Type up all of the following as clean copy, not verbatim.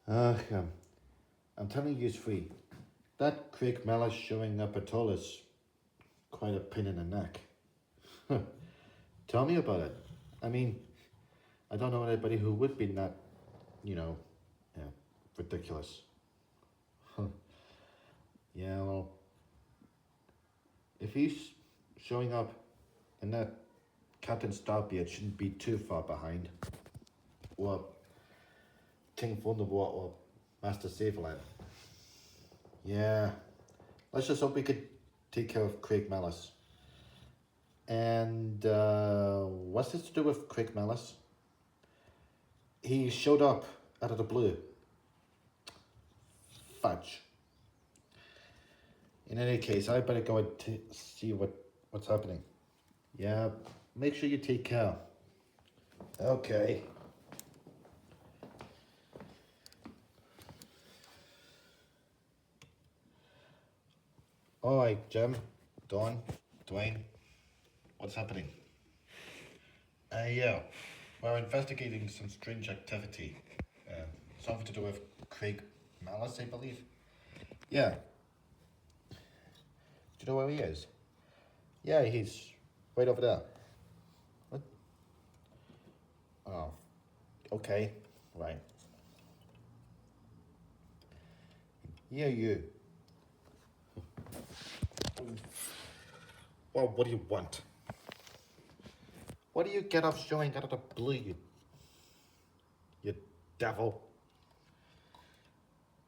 I'm telling you three, that Craig Malice showing up at all is quite a pain in the neck. Tell me about it. I mean, I don't know anybody who would be that, you know, yeah, ridiculous. Yeah, well, if he's showing up and that Captain Starbeard shouldn't be too far behind, or King Thunderbolt or Master Saverland. Yeah, let's just hope we could take care of Craig Malice. And what's this to do with Craig Malice? He showed up out of the blue. Fudge. In any case, I better go and see what's happening. Yeah, make sure you take care. Okay. All right, Jim, Dawn, Dwayne, what's happening? Yeah, we're investigating some strange activity. Something to do with Craig Malice, I believe. Yeah. Do you know where he is? Yeah, he's right over there. What? Oh, okay, right. Yeah, you. Well, what do you want? What do you get off showing out of the blue, you devil?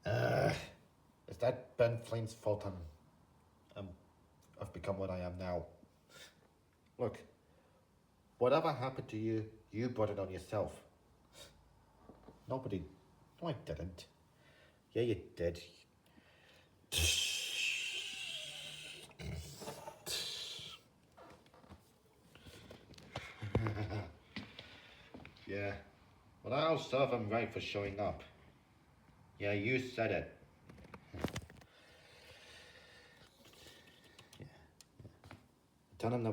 Is that Ben Flame's fault I've become what I am now? Look, whatever happened to you, you brought it on yourself. Nobody, no I didn't. Yeah, you did. Yeah, well I'll serve him right for showing up. Yeah, you said it. Yeah. Tell him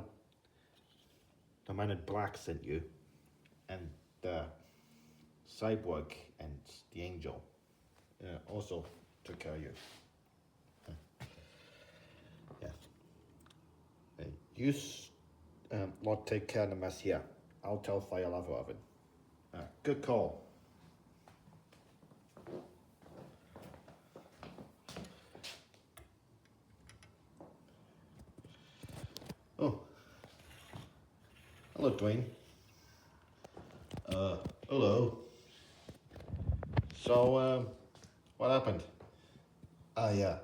the man in black sent you, and the cyborg and the angel also took care of you. Yeah. You lot take care of the mess here. I'll tell Fire Lava Oven. Good call. Oh. Hello, Dwayne. Hello. So, what happened? Yeah.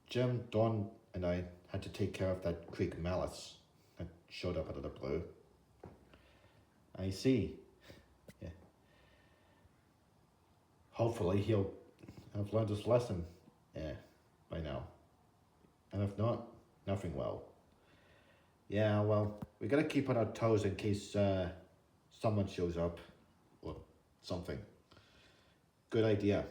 Jim, Dawn, and I had to take care of that Craig Malice that showed up out of the blue. I see. Yeah. Hopefully he'll have learned his lesson by now. And if not, nothing will. Yeah, well, we gotta keep on our toes in case someone shows up or something. Good idea.